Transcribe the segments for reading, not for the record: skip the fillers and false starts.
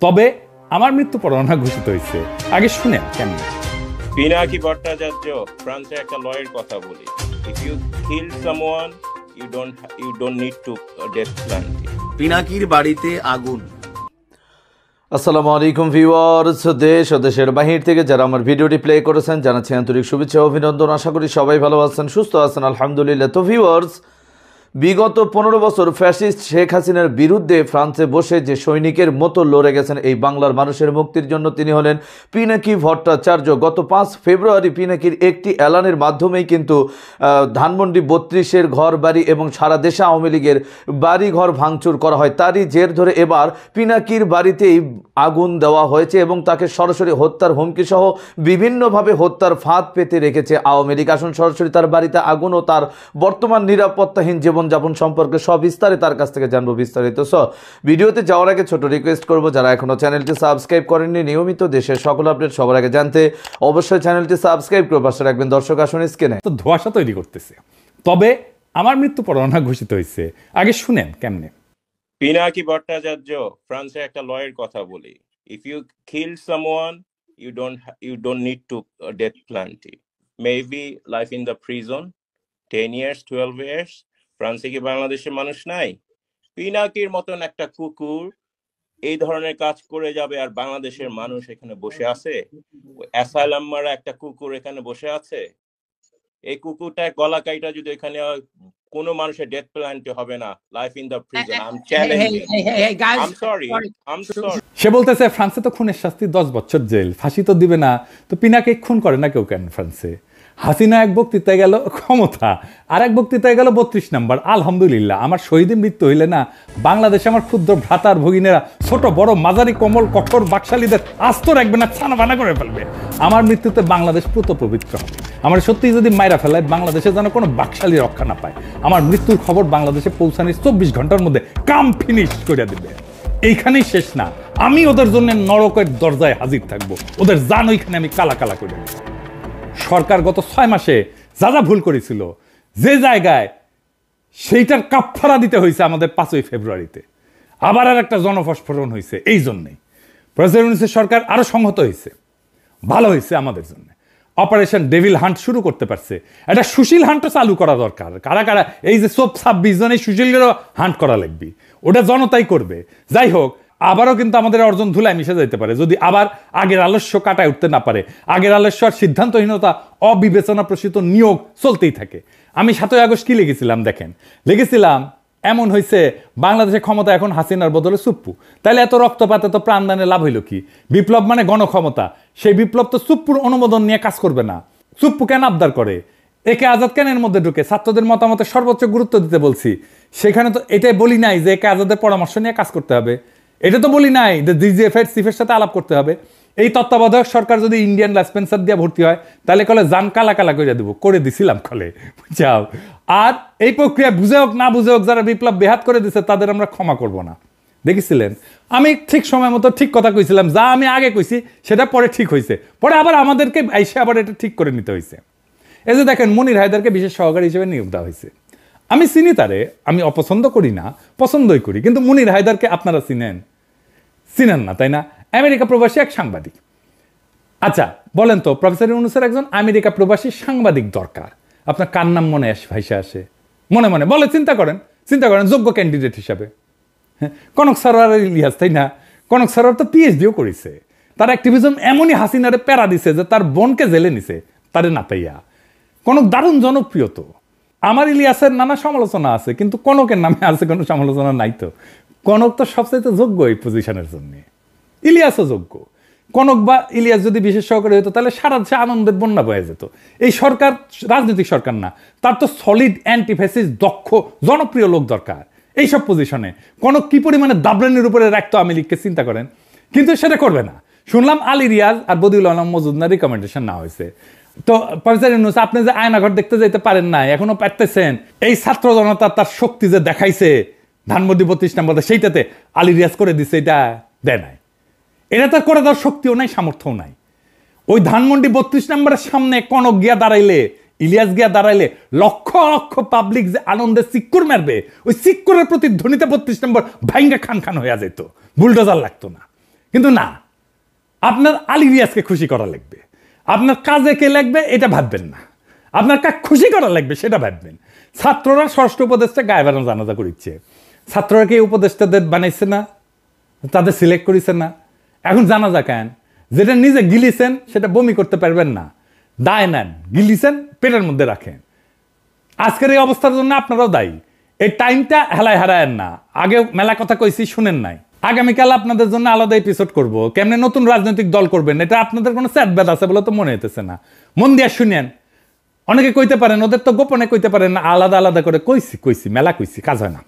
তবে আমার মৃত্যু পরোয়ানা ঘোষিত হয়েছে। আগে শুনেন কেমন। পিনাকি ভট্টাচার্য ফ্রান্সের একটা লয়ের কথা বলি, if you kill someone you don't need to death penalty. পিনাকির বাড়িতে আগুন। আসসালামু আলাইকুম ভিউয়ার্স, দেশ ও দেশের বাহির থেকে যারা আমার ভিডিওটি প্লে করেছেন জানাচ্ছি আন্তরিক শুভেচ্ছা ও অভিনন্দন। আশা করি সবাই ভালো আছেন, সুস্থ আছেন, আলহামদুলিল্লাহ। তো ভিউয়ার্স, বিগত 15 বছর ফ্যাসিস্ট শেখ হাসিনার বিরুদ্ধে ফ্রান্সে বসে যে সৈনিকের মতো লড়ে গেছেন এই বাংলার মানুষের মুক্তির জন্য, তিনি হলেন পিনাকি ভট্টাচার্য। গত 5 ফেব্রুয়ারি পিনাকির একটি এলানের মাধ্যমেই কিন্তু ধানমন্ডি 32-এর ঘর বাড়ি এবং সারা দেশে আওয়ামী লীগের বাড়ি ঘর ভাঙচুর করা হয়। তারই জের ধরে এবার পিনাকির বাড়িতেই আগুন দেওয়া হয়েছে এবং তাকে সরাসরি হত্যার হুমকি সহ বিভিন্নভাবে হত্যার ফাঁদ পেতে রেখেছে আওয়ামী লীগ। আসুন সরাসরি তার বাড়িতে আগুন ও তার বর্তমান নিরাপত্তাহীন জীবনযাপন সম্পর্কে সবিস্তারে তার কাছ থেকে জানবো বিস্তারিত। ভিডিওতে যাওয়ার আগে ছোট রিকোয়েস্ট করবো, যারা এখনো চ্যানেলটি সাবস্ক্রাইব করেননি, নিয়মিত দেশের সকল আপডেট সবার আগে জানতে অবশ্যই চ্যানেলটি সাবস্ক্রাইব করে পাশে রাখবেন। দর্শক আসুন স্ক্রিনে। তো ধোঁয়াশা তৈরি করতেছে, তবে আমার মৃত্যু পরোয়ানা ঘোষিত হয়েছে। আগে শুনেন কেমনে। পিনাকি ভট্টাচার্য ফ্রান্সের একটা লয়ের কথা বলি, if you kill someone you don't need to death penalty, maybe life in the prison 10 years 12 years. ফ্রান্সে কি বাংলাদেশের মানুষ নাই? পিনাকির মতন একটা কুকুর এই ধরনের কাজ করে যাবে আর বাংলাদেশের মানুষ এখানে বসে আছে? অ্যাসাইলাম মারা একটা কুকুর এখানে বসে আছে। এই কুকুরটা গলা কাইটা যদি এখানে কোনো মানুষের ডেথ পেনাল্টি হবে না, life in the prison. I am challenging. I am sorry. সে বলতেছে ফ্রান্সে তো খুনের শাস্তি 10 বছর জেল, ফাঁসি তো দিবে না, তো পিনাকে খুন করে না কেউ কেন ফ্রান্সে? হাসিনা এক বক্তৃতায় গেল ক্ষমতা, আর এক বক্তৃতায় গেল 32 নম্বর। আলহামদুলিল্লাহ, আমার শহীদের মৃত্যু হইলে না বাংলাদেশে আমার ক্ষুদ্র ভ্রাতার ভগিনেরা ছোট বড় মাঝারি কোমল কঠোর বাকশালীদের আস্ত রাখবে না, ছানা বানা করে ফেলবে। আমার মৃত্যুতে বাংলাদেশ পুত পবিত্র হবে। আমার সত্যি যদি মাইরা ফেলায় বাংলাদেশে যেন কোনো বাকশালী রক্ষা না পায়। আমার মৃত্যুর খবর বাংলাদেশে পৌঁছানোর 24 ঘন্টার মধ্যে কাম ফিনিশ করে দেবে। এইখানেই শেষ না, আমি ওদের জন্য নরকের দরজায় হাজির থাকবো, ওদের জান ওইখানে আমি কালা কালা করে দেবো। সরকার গত 6 মাসে যা যা ভুল করেছিল যে জায়গায়, সেইটার কাফফারা দিতে হয়েছে আমাদের 5 ফেব্রুয়ারিতে। আবার আর একটা জনফস্ফোরণ হয়েছে। এই জন্যেই প্রেসিডেন্ট সরকার আরো সংহত হয়েছে, ভালো হয়েছে আমাদের জন্য। অপারেশন ডেভিল হান্ট শুরু করতে পারছে। একটা সুশীল হান্টও চালু করা দরকার। কারা কারা এই যে 26 জন এই সুশীলেরও হান্ট করা লাগবে, ওটা জনতাই করবে। যাই হোক, আবারও কিন্তু আমাদের অর্জন ধুলায় মিশে যেতে পারে যদি আবার আগের আলস্য কাটায় উঠতে না পারে। আগের আলস্য আর সিদ্ধান্তহীনতা, অবিবেচনা প্রসূত নিয়োগ চলতেই থাকে। আমি 7 আগস্ট কি লিখেছিলাম দেখেন, লিখেছিলাম এমন হয়েছে বাংলাদেশের ক্ষমতা এখন হাসিনার বদলে সুপ্পু। তাহলে এত রক্তপাত এত প্রাণদানে লাভ হইল কি? বিপ্লব মানে গণক্ষমতা, সেই বিপ্লব তো সুপ্পুর অনুমোদন নিয়ে কাজ করবে না। সুপ্পু কেন আবদার করে? একে আজাদ কেন এর মধ্যে ঢুকে? ছাত্রদের মতামতের সর্বোচ্চ গুরুত্ব দিতে বলছি। সেখানে তো এটাই বলি নাই যে একে আজাদের পরামর্শ নিয়ে কাজ করতে হবে। এটা তো বলি নাই যে ডিজিএফের চিফের সাথে আলাপ করতে হবে। এই তত্ত্বাবধায়ক সরকার যদি ইন্ডিয়ান লাইসপেন্সার দিয়ে ভর্তি হয় তাহলে কলে জান কালা কালা করে দেবো, করে দিছিলাম কলে, বুঝাও। আর এই প্রক্রিয়া বুঝে হোক না বুঝে হোক, যারা বিপ্লব বেহাত করে দিচ্ছে তাদের আমরা ক্ষমা করব না। দেখেছিলেন আমি ঠিক সময় মতো ঠিক কথা কইছিলাম, যা আমি আগে কইছি সেটা পরে ঠিক হয়েছে, পরে আবার আমাদেরকে এসে আবার এটা ঠিক করে নিতে হয়েছে। এই যে দেখেন, মনির হায়দারকে বিশেষ সহকারী হিসেবে নিয়োগ দেওয়া হয়েছে। আমি চিনি তারে, আমি অপছন্দ করি না, পছন্দই করি। কিন্তু মনির হায়দারকে আপনারা চিনেন না, তাই না? আমেরিকা প্রবাসী এক সাংবাদিক। আচ্ছা বলেন তো, প্রফেসর ইউনূসের একজন আমেরিকা প্রবাসী সাংবাদিক দরকার। আপনার কার নাম মনে ভাইসা আসে? মনে মনে বলে চিন্তা করেন যোগ্য ক্যান্ডিডেট হিসাবে। হ্যাঁ, কনক সরোয়ার ইলিয়াস, তাই না? কনক সরোয়ার তো পিএইচডিও করেছে। তার অ্যাক্টিভিজম এমনই হাসিনারে প্যারা দিছে যে তার বোনকে জেলে নিছে তারে না পাইয়া। কনক দারুণ জনপ্রিয়। তো আমার ইলিয়াসের নানা সমালোচনা আছে, কিন্তু কনকের নামে আছে কোনো সমালোচনা নাই। তো কনক তো সবচাইতে যোগ্য এই পজিশনের জন্য, ইলিয়াসও যোগ্য। কনক বা ইলিয়াস যদি বিশেষ সহকারী হতো তাহলে সারা দেশে আনন্দের বন্যা বয়ে যেত। এই সরকার রাজনৈতিক সরকার না, তার তো সলিড অ্যান্টিফ্যাসিস্ট দক্ষ জনপ্রিয় লোক দরকার এইসব পজিশনে। কনক কি পরিমাণে দাবরানির উপরে রাখতো আওয়ামী লীগকে, চিন্তা করেন। কিন্তু সেটা করবে না। শুনলাম আলী রিয়াজ আর বদিউল আলম মজুমদার রিকমেন্ডেশন না হয়েছে। তো প্রফেসর ইউনূস, আপনি যে আয়নাঘর দেখতে যেতে পারেন না, এখনো পারতেছেন? এই ছাত্র জনতা তার শক্তি যে দেখাইছে ধানমন্ডি 32 নম্বরে, সেইটাতে আলী রিয়াজ করে দিচ্ছে, এটা দেয় নাই। এটা তার করে দেওয়ার শক্তিও নাই, সামর্থ্যও নাই। ওই ধানমন্ডি 32 নম্বরের সামনে কনক গিয়া দাঁড়াইলে, ইলিয়াস গিয়া দাঁড়াইলে লক্ষ লক্ষ পাবলিক যে আনন্দে চিক্কুর মারবে, ওই চিক্কুরের প্রতিধ্বনিতে 32 নম্বর ভাইঙ্গা খান খান হয়ে যেত, বুলডোজার লাগতো না। কিন্তু না, আপনার আলী রিয়াজকে খুশি করা লাগবে, আপনার কাজে কে লাগবে এটা ভাববেন না, আপনার কাজ খুশি করা লাগবে সেটা ভাববেন। ছাত্ররা ষষ্ঠ উপদেষ্টা গায়ে বানানো জানাজা করিচ্ছে, ছাত্ররা কি উপদেষ্টাদের বানাইছে না, তাদের সিলেক্ট করেছে না? এখন জানাজা কেন? যেটা নিজে গিলিছেন সেটা বমি করতে পারবেন না, দায় নেন, গিলিছেন পেটের মধ্যে রাখেন। আজকের এই অবস্থার জন্য আপনারাও দায়ী। এই টাইমটা হেলায় হারায়েন না। আগে মেলা কথা কইছি, শুনেন নাই। আগামীকাল আপনাদের জন্য আলাদা এপিসোড করব, কেমনে নতুন রাজনৈতিক দল করবেন। এটা আপনাদের কোনো স্যাটব্যাট আছে বলে তো মনে হইতেছে না। মন দিয়া শুনেন। অনেকে কইতে পারেন, ওদের তো গোপনে কইতে পারেন না, আলাদা আলাদা করে কইছি মেলা কইছি, কাজ হয় না।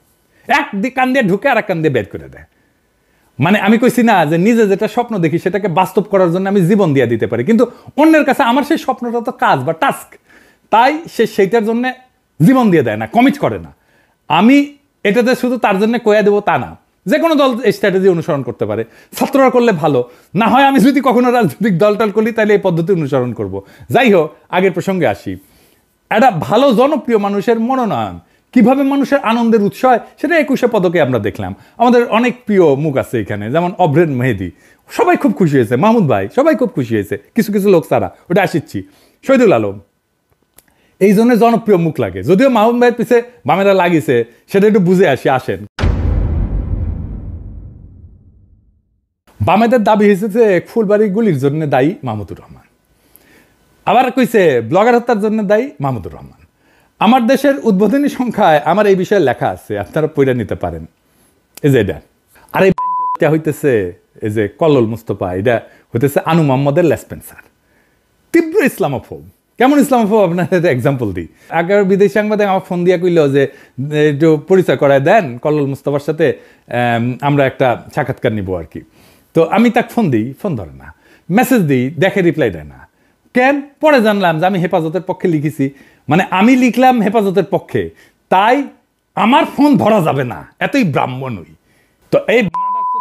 এক কান দিয়ে ঢুকে আর এক কান দিয়ে বের করে দেয়। মানে আমি কইছি না যে নিজে যেটা স্বপ্ন দেখি সেটাকে বাস্তব করার জন্য আমি জীবন দিয়ে দিতে পারি, কিন্তু অন্যের কাছে আমার সেই স্বপ্নটা তো কাজ বা টাস্ক, তাই সে সেইটার জন্য জীবন দিয়ে দেয় না, কমিট করে না। আমি এটাতে শুধু তার জন্য কয়া দেবো তা না, যে কোনো দল এই স্ট্র্যাটেজি অনুসরণ করতে পারে। ছাত্ররা করলে ভালো, না হয় আমি যদি কখনো রাজনৈতিক দলটাল করি তাহলে এই পদ্ধতি অনুসরণ করব। যাই হোক, আগের প্রসঙ্গে আসি। একটা ভালো জনপ্রিয় মানুষের মনোনয়ন কিভাবে মানুষের আনন্দের উৎস হয় সেটা 21শে পদকে আমরা দেখলাম। আমাদের অনেক প্রিয় মুখ আছে এখানে, যেমন অভ্রেন মেহেদি, সবাই খুব খুশি হয়েছে, মাহমুদ ভাই সবাই খুব খুশি হয়েছে, কিছু কিছু লোক ছাড়া, ওটা আসিচ্ছি। শহীদুল আলম, এই জন্য জনপ্রিয় মুখ লাগে, যদিও মাহমুদ ভাইয়ের পিছে বামেরা লাগিয়েছে, সেটা একটু বুঝে আসেন। বামেদের দাবি হয়েছে যে ফুলবাড়ি গুলির জন্য দায়ী মাহমুদুর রহমান, আবার কইছে ব্লগার হত্যার জন্য দায়ী মাহমুদুর রহমান। আমার দেশের উদ্বোধনী সংখ্যায় আমার এই বিষয়ে লেখা আছে, আপনারা পড়ে নিতে পারেন। এই যে এটা, আর এই হইতেছে এই যে কল্লোল মুস্তফা, এটা হইতেছে আনু মোহাম্মদের লেসপেন্সার, তীব্র ইসলামোফোব। কেমন ইসলামোফোব আপনাদের এক্সাম্পল দিই। আগের বিদেশি সাংবাদিক আমার ফোন দিয়া কইল যে একটু পরিচয় করায় দেন কল্লোল মুস্তফার সাথে, আমরা একটা সাক্ষাৎকার নিব আর কি। তো আমি তাকে ফোন দিই, ফোন ধরে না, মেসেজ দিই, দেখে রিপ্লাই দেয় না। কেন? পরে জানলাম যে আমি হেফাজতের পক্ষে লিখেছি, মানে আমি লিখলাম হেফাজতের পক্ষে, তাই আমার ফোন ধরা যাবে না, এতই ব্রাহ্মণ হই। তো এই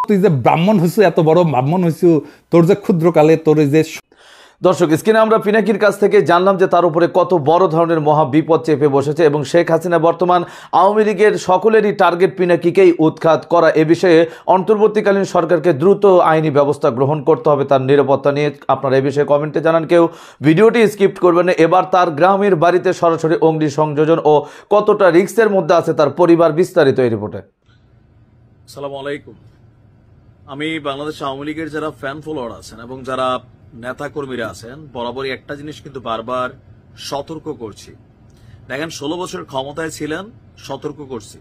তুই যে ব্রাহ্মণ হইছু, এত বড় ব্রাহ্মণ হইছু, তোর যে ক্ষুদ্রকালে তোর যে। দর্শক, স্ক্রিনে আমরা পিনাকির কাছ থেকে জানলাম যে তার উপরে কত বড় ধরনের মহা বিপদ চেপে বসেছে এবং শেখ হাসিনা বর্তমান আওয়ামী লীগের সকলেরই টার্গেট পিনাকিকেই উৎখাত করা। এ বিষয়ে অন্তর্বর্তীকালীন সরকারকে দ্রুত আইনি ব্যবস্থা গ্রহণ করতে হবে তার নিরাপত্তা নিয়ে। আপনারা এ বিষয়ে কমেন্টে জানান, কেউ ভিডিওটি স্কিপ করবেন না। এবার তার গ্রামের বাড়িতে সরাসরি অগ্নি সংযোজন ও কতটা রিস্কের মধ্যে আছে তার পরিবার, বিস্তারিত এই রিপোর্টে। আসসালামু আলাইকুম। আমি বাংলাদেশ আওয়ামী লীগের যারা ফ্যান ফলোয়ার আছেন এবং যারা নেতা কর্মীরা আছেন, বরাবরই একটা জিনিস কিন্তু বারবার সতর্ক করছি। দেখেন, 16 বছর ক্ষমতায় ছিলেন, সতর্ক করছি,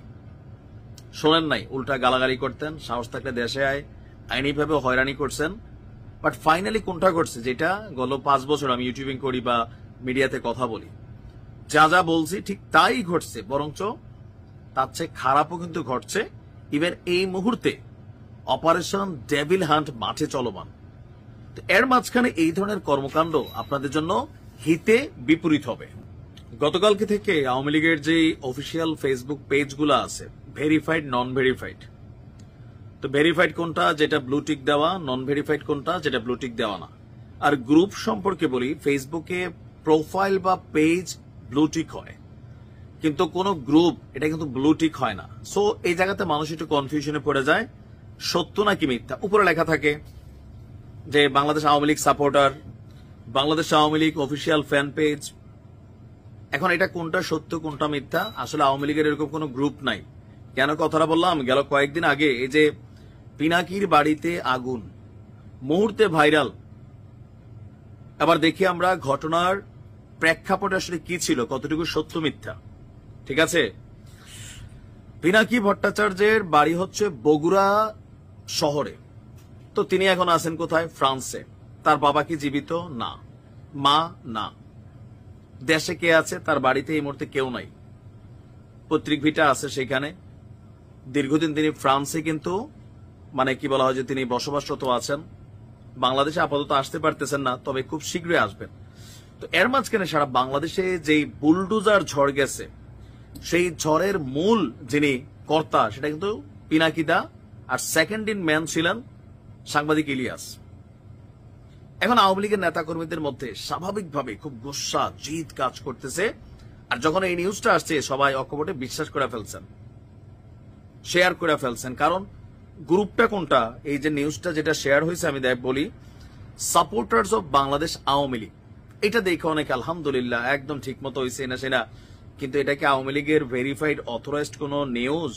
শোনেন নাই, উল্টা গালাগালি করতেন, সাহস থাকলে দেশে আয়, আইনিভাবে হয়রানি করছেন। বাট ফাইনালি কোনটা ঘটছে, যেটা গত 5 বছর আমি ইউটিউবিং করি বা মিডিয়াতে কথা বলি, যা যা বলছি ঠিক তাই ঘটছে, বরঞ্চ তার চেয়ে খারাপও কিন্তু ঘটছে। ইভেন এই মুহূর্তে অপারেশন ডেভিল হান্ট মাঠে চলমান। এর মাঝখানে এই ধরনের কর্মকাণ্ড আপনাদের জন্য হিতে বিপরীত হবে। গতকালকে থেকে আওয়ামী লীগের যে অফিসিয়াল ফেসবুক পেজগুলো আছে, ভেরিফাইড, নন ভেরিফাইড, তো ভেরিফাইড কোনটা যেটা ব্লুটিক দেওয়া, নন ভেরিফাইড কোনটা যেটা ব্লুটিক দেওয়া না। আর গ্রুপ সম্পর্কে বলি, ফেসবুকে প্রোফাইল বা পেজ ব্লুটিক হয়, কিন্তু কোন গ্রুপ এটা কিন্তু ব্লুটিক হয় না। সো এই জায়গাতে মানুষ একটু কনফিউশনে পড়ে যায়, সত্য নাকি মিথ্যা। উপরে লেখা থাকে যে Bangladesh Awami League supporter, Bangladesh Awami League official fan page. এখন এটা কোনটা সত্য কোনটা মিথ্যা? আসলে আওয়ামী লীগের এরকম কোন গ্রুপ নাই। কেন কথাটা বললাম? গেল কয়েকদিন আগে এই যে পিনাকির বাড়িতে আগুন, মুহূর্তে ভাইরাল। আবার দেখি আমরা ঘটনার প্রেক্ষাপট আসলে কি ছিল, কতটুকু সত্য মিথ্যা। ঠিক আছে, পিনাকি ভট্টাচার্যের বাড়ি হচ্ছে বগুড়া শহরে। তো তিনি এখন আছেন কোথায়? ফ্রান্সে। তার বাবা কি জীবিত? না। মা? না। দেশে কে আছে? তার বাড়িতে এই মুহূর্তে কেউ নাই। পৈতৃক ভিটা আছে সেখানে। দীর্ঘদিন তিনি ফ্রান্সে কিন্তু মানে কি বলা হয় যে তিনি বসবাসরত আছেন। বাংলাদেশে আপাতত আসতে পারতেছেন না, তবে খুব শীঘ্রই আসবেন। তো এর মাঝখানে সারা বাংলাদেশে যেই বুলডোজার ঝড় গেছে, সেই ঝড়ের মূল যিনি কর্তা সেটা কিন্তু পিনাকিদা, আর সেকেন্ড ইন ম্যান ছিলেন সাংবাদিক ইলিয়াস। এখন আওয়ামী লীগের নেতাকর্মীদের মধ্যে স্বাভাবিকভাবে খুব গুসা জিদ কাজ করতেছে। আর যখন এই নিউজটা আসছে, সবাই অকপটে বিশ্বাস করে ফেলছেন, শেয়ার করে ফেলছেন। কারণ গ্রুপটা কোনটা, এই যে নিউজটা যেটা শেয়ার হয়েছে আমি বলি সাপোর্টার্স অফ বাংলাদেশ আওয়ামী লীগ, এটা দেখে অনেক আলহামদুলিল্লাহ একদম ঠিক মতো হয়েছে না সেনা, কিন্তু এটা কি আওয়ামী লীগের ভেরিফাইড অথরাইজড কোন নিউজ?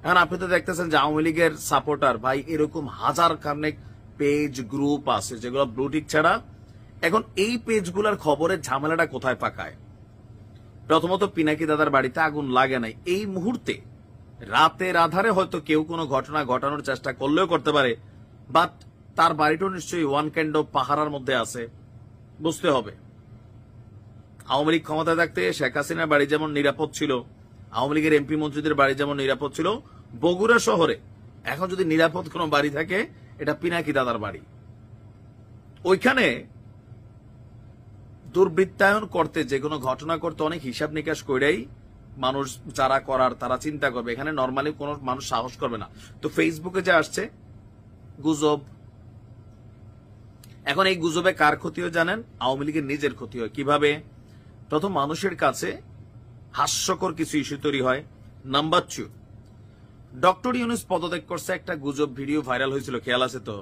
এখন আপনি তো দেখতেছেন যে আওয়ামী লীগের সাপোর্টার ভাই এরকম হাজার খানেক পেজ গ্রুপ আছে যেগুলো ব্লুটিক ছাড়া। এখন এই পেজগুলোর খবরের ঝামেলাটা কোথায় পাকায়? প্রথমত পিনাকি দাদার বাড়িতে আগুন লাগে নাই, এই মুহূর্তে রাতের আধারে হয়তো কেউ কোনো ঘটনা ঘটানোর চেষ্টা করলেও করতে পারে, বাট তার বাড়িটাও নিশ্চয়ই ওয়ান কাইন্ড অফ পাহারার মধ্যে আছে, বুঝতে হবে। আওয়ামী লীগ ক্ষমতায় থাকতে শেখ হাসিনার বাড়ি যেমন নিরাপদ ছিল, আওয়ামী লীগের এমপি মন্ত্রীদের বাড়ি যেমন নিরাপদ ছিল, বগুড়া শহরে এখন যদি নিরাপদ কোনো বাড়ি থাকে এটা পিনাকি দাদার বাড়ি। ওইখানে দুর্বৃত্তায়ন করতে, যে কোনো ঘটনা করতে অনেক হিসাব নিকাশ করেই মানুষ যারা করার তারা চিন্তা করবে, এখানে নর্মালি কোনো মানুষ সাহস করবে না। তো ফেসবুকে যে আসছে গুজব, এখন এই গুজবে কার ক্ষতি হয় জানেন? আওয়ামী লীগের নিজের ক্ষতি হয়। কিভাবে? প্রথম, মানুষের কাছে হাস্যকর কিছু ইস্যু তৈরি হয়। নাম্বার 2, ডক্টর ইউনূস পদত্যাগ করছে, একটা গুজব ভিডিও ভাইরাল হয়েছিল, খেয়াল আছে তো?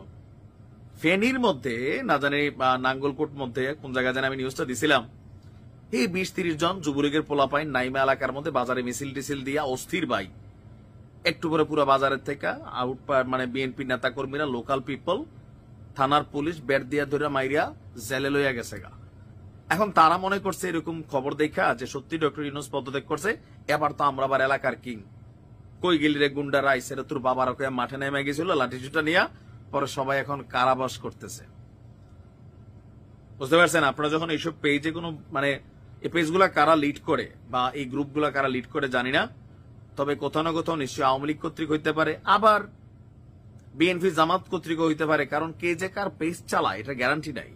ফেনীর মধ্যে না জানি নাঙ্গলকোট মধ্যে কোন জায়গায় জানি আমি নিউজটা দিছিলাম, এই 20-30 জন যুবলীগের পোলাপাইন নাইমা এলাকার মধ্যে বাজারে মিছিল টিছিল দিয়া অস্থির ভাই, একটু পরে পুরো বাজারের থেকে আউট মানে বিএনপি নেতা কর্মীরা, লোকাল পিপল, থানার পুলিশ বের দিয়া ধরে মাইরিয়া জেলে লইয়া গেছে গা। এখন তারা মনে করছে এরকম খবর দেখা যে সত্যি ডক্টর ইউনূস পদত্যাগ করছে, এবার তো আমরা আবার এলাকার কিং, কই গেলি রে গুন্ডারা, আইসে রে তোর বাবার ওকে মাঠে নেমে গেছিল লাঠিচুটা নিয়ে, পরে সবাই এখন কারাবাস করতেছে। বুঝতে পারছেন? আপনারা যখন এইসব পেজে কোনো মানে এই পেজগুলা কারা লিড করে বা এই গ্রুপগুলা কারা লিড করে জানি না, তবে কোথাও না কোথাও নিশ্চয়ই আওয়ামী লীগ কর্তৃক হইতে পারে, আবার বিএনপি জামাত কর্তৃক হইতে পারে, কারণ কে যে কার পেজ চালায় এটা গ্যারান্টি নাই।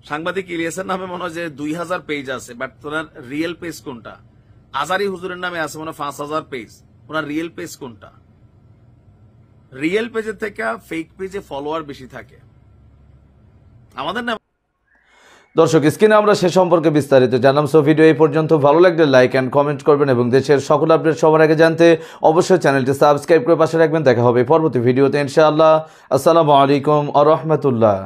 সাংবাদিক ইলিয়াসের নামে মনে হয় যে 2000 পেজ আছে, বাট ওনার রিয়েল পেজ কোনটা? আজারি হুজুরের নামে আছে মনে হয় 5000 পেজ, ওনার রিয়েল পেজ কোনটা? রিয়েল পেজের থেকে ফেক পেজে ফলোয়ার বেশি থাকে। আমাদের না দর্শক, স্ক্রিনে আমরা সে সম্পর্কে বিস্তারিত জানলাম। সো ভিডিও এই পর্যন্ত, ভালো লাগলে লাইক অ্যান্ড কমেন্ট করবেন এবং দেশের সকল আপডেট সবার আগে জানতে অবশ্যই চ্যানেলটি সাবস্ক্রাইব করে পাশে রাখবেন। দেখা হবে পরবর্তী ভিডিওতে ইনশাআল্লাহ। আসসালামু আলাইকুম ওয়া রাহমাতুল্লাহ।